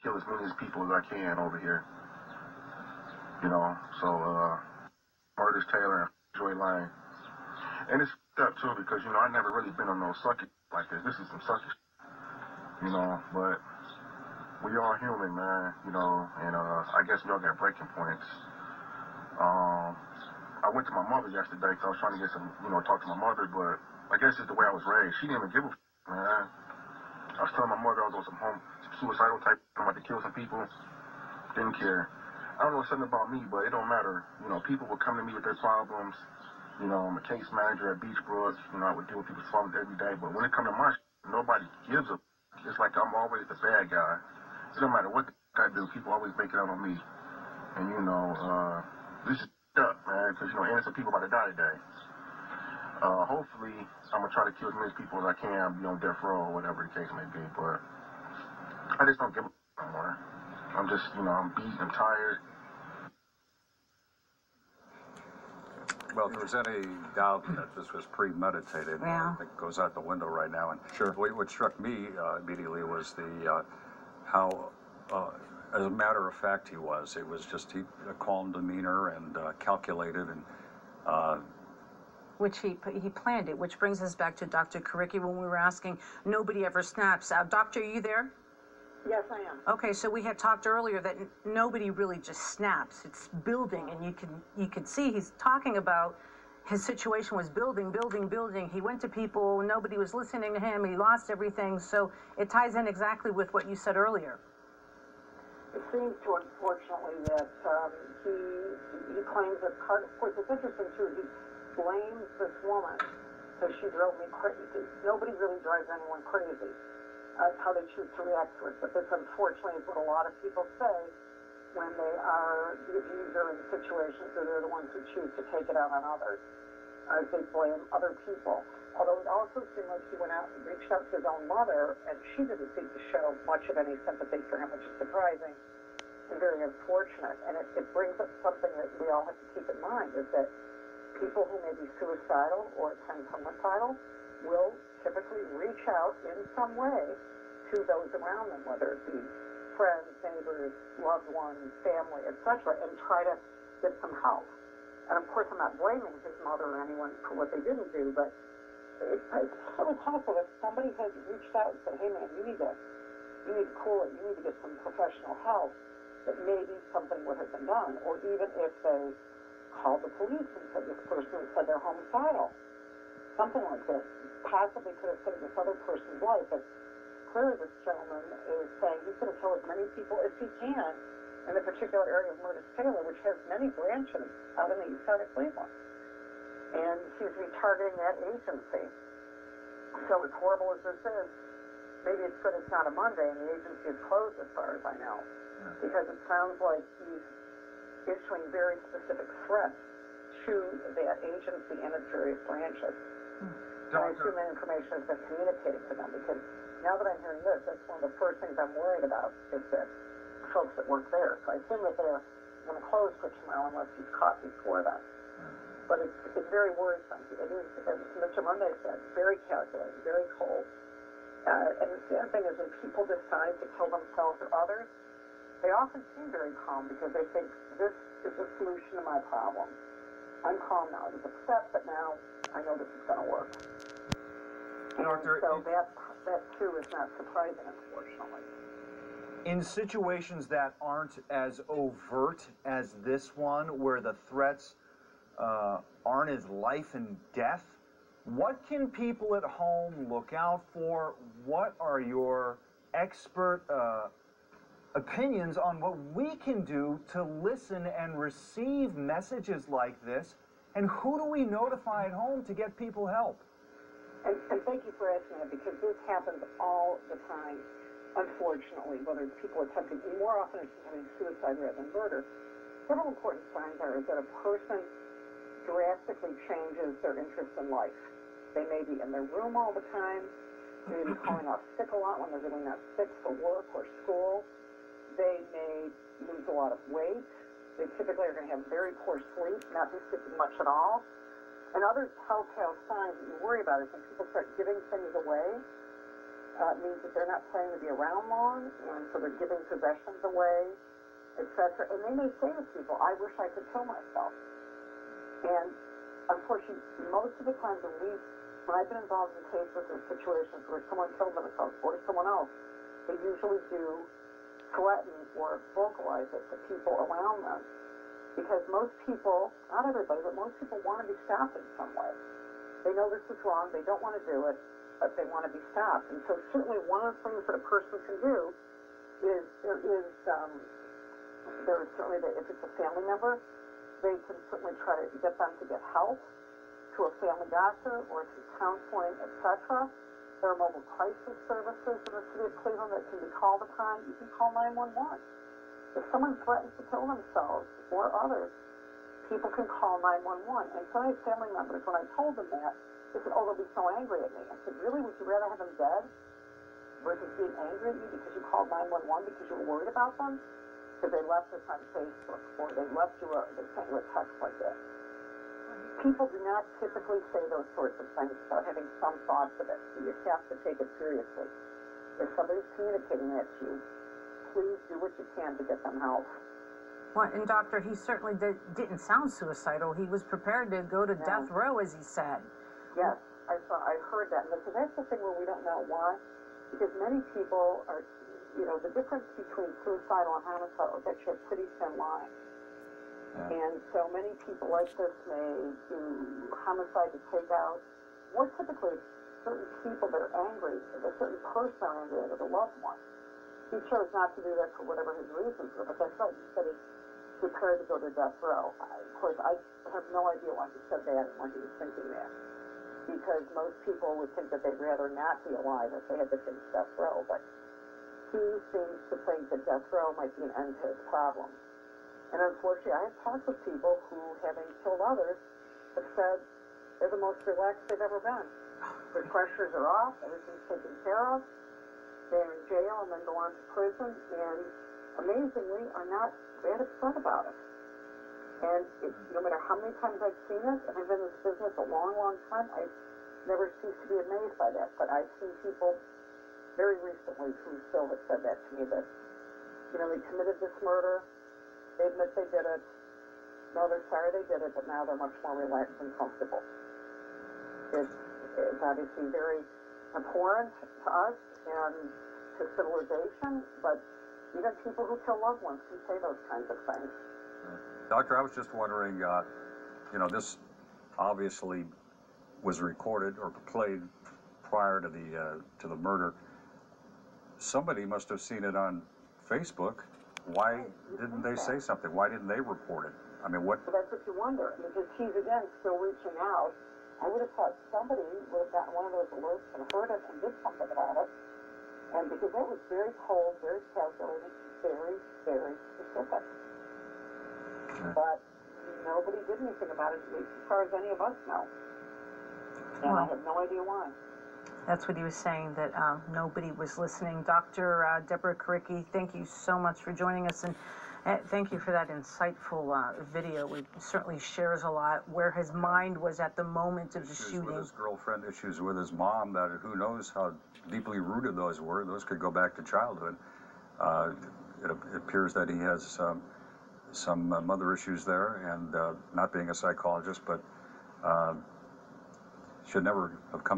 kill as many people as I can over here. You know, so Murders Taylor and Joy Lane. And it's up too because, you know, I never really been on no sucky like this. This is some sucky, you know, but we all human, man, you know, and I guess we all got breaking points. I went to my mother yesterday because I was trying to get some, you know, talk to my mother, but I guess it's the way I was raised. She didn't even give a man. I was telling my mother I was on some suicidal type, I'm about to kill some people. Didn't care. I don't know something about me, but it don't matter. You know, people would come to me with their problems. You know, I'm a case manager at Beachbrook. You know, I would deal with people's problems every day. But when it comes to my nobody gives a. It's like I'm always the bad guy. It don't matter what the I do. People always make it out on me. And, you know, this is up, man, because, you know, innocent people about to die today. Hopefully, I'm going to try to kill as many people as I can, be on death row or whatever the case may be. But I just don't give a no more. I'm just, you know, I'm beat, I'm tired. Well, if there's any doubt that this was premeditated, I think it goes out the window right now. And sure. What struck me immediately was the how, as a matter of fact, he was. It was just a calm demeanor and calculated and. Which he planned it, which brings us back to Dr. Karicki when we were asking, nobody ever snaps. Doctor, are you there? Yes, I am. Okay, so we had talked earlier that nobody really just snaps. It's building, and you can see he's talking about his situation was building. He went to people, nobody was listening to him, he lost everything. So it ties in exactly with what you said earlier. It seems to, unfortunately, that he claims that part, of course, it's interesting too, he blames this woman because she drove me crazy. Nobody really drives anyone crazy. That's how they choose to react to it. But this, unfortunately, is what a lot of people say when they are the abuser in situations where they're the ones who choose to take it out on others. They blame other people. Although it also seemed like he went out and reached out to his own mother, and she didn't seem to show much of any sympathy for him, which is surprising and very unfortunate. And it brings up something that we all have to keep in mind, is that people who may be suicidal or attempt homicidal will typically reach out in some way to those around them, whether it be friends, neighbors, loved ones, family, etc., and try to get some help. And of course, I'm not blaming his mother or anyone for what they didn't do, but it's so possible if somebody had reached out and said, hey man, you need to cool it, you need to get some professional help, that maybe something would have been done. Or even if they called the police and said this person said they're homicidal, something like this possibly could have saved this other person's life. But clearly this gentleman is saying he's going to kill as many people as he can in the particular area of Murders Taylor, which has many branches out in the east side of Cleveland. And he's retargeting that agency. So as horrible as this is, maybe it's good it's not a Monday and the agency is closed as far as I know. Because it sounds like he's issuing very specific threats to that agency and its various branches. And I assume that information has been communicated to them, because now that I'm hearing this, that's one of the first things I'm worried about, is that folks that work there. So I assume that they're going to close for tomorrow unless he's caught before that. But it's very worrisome. It is, as Mr. Monday said, very calculated, very cold. And the other thing is, when people decide to kill themselves or others, they often seem very calm because they think, this is the solution to my problem. I'm calm now. I was upset, but now I know this is going to work. Doctor, so that too is not surprising, unfortunately. In situations that aren't as overt as this one, where the threats aren't as life and death, what can people at home look out for? What are your expert opinions on what we can do to listen and receive messages like this? And who do we notify at home to get people help? And thank you for asking that, because this happens all the time, unfortunately, whether it's people attempting, more often it's attempting suicide rather than murder. Several important signs are that a person drastically changes their interest in life. They may be in their room all the time. They may be calling off sick a lot when they're really not sick for work or school. They may lose a lot of weight. They typically are going to have very poor sleep, not be sleeping much at all. And other telltale signs that you worry about is when people start giving things away. means that they're not planning to be around long, and so they're giving possessions away, etc. And they may say to people, I wish I could kill myself. And unfortunately, most of the time when I've been involved in cases or situations where someone killed themselves or someone else, they usually do threaten or vocalize it to people around them. Because most people, not everybody, but most people want to be stopped in some way. They know this is wrong, they don't want to do it, but they want to be stopped. And so certainly one of the things that a person can do is there is certainly if it's a family member, they can certainly try to get them to get help to a family doctor or to counseling, etc. There are mobile crisis services in the city of Cleveland that can be called upon. You can call 911. If someone threatens to kill themselves or others, people can call 911. And some of my family members, when I told them that, they said, oh, they'll be so angry at me. I said, really? Would you rather have them dead versus being angry at you because you called 911 because you were worried about them? Because they left this on Facebook or they sent you a text like that. People do not typically say those sorts of things without having some thoughts of it. So you have to take it seriously. If somebody's communicating that to you, please do what you can to get them help. Well, and Doctor, he certainly didn't sound suicidal. He was prepared to go to death row, as he said. Yes, I heard that. And so that's the thing where we don't know why. Because many people are, the difference between suicidal and homicidal is actually a pretty thin line. Yeah. And so many people like this may do homicide to take out. More typically, certain people that are angry, a certain person are angry with a loved one. He chose not to do that for whatever his reasons were, but that's right. He said he's prepared to go to death row. Of course, I have no idea why he said that and why he was thinking that. Because most people would think that they'd rather not be alive if they had to face death row, but he seems to think that death row might be an end to his problems. And unfortunately, I have talked with people who, having killed others, have said they're the most relaxed they've ever been. Their pressures are off, everything's taken care of, they're in jail and then go on to prison, and amazingly are not that upset about it. And no matter how many times I've seen it, and I've been in this business a long, long time, I've never ceased to be amazed by that. But I've seen people very recently who still have said that to me, that, they committed this murder, they admit they did it, no, they're sorry they did it, but now they're much more relaxed and comfortable. It's obviously very abhorrent to us and to civilization, but even people who kill loved ones can say those kinds of things. Doctor, I was just wondering, this obviously was recorded or played prior to the murder. Somebody must have seen it on Facebook. Why didn't they say something? Why didn't they report it? I mean, what? So that's what you wonder, because he's again still reaching out. I would have thought somebody would have gotten one of those alerts and heard it and did something about it. And because it was very cold, very calculated, very, very specific. Okay. But nobody did anything about it, at least as far as any of us know. And I have no idea why. That's what he was saying, that nobody was listening. Dr. Deborah Karicki, thank you so much for joining us, and thank you for that insightful video. It certainly shares a lot where his mind was at the moment of the shooting. Issues with his girlfriend, issues with his mom, that who knows how deeply rooted those were. Those could go back to childhood. It appears that he has some mother issues there, and not being a psychologist, but should never have come to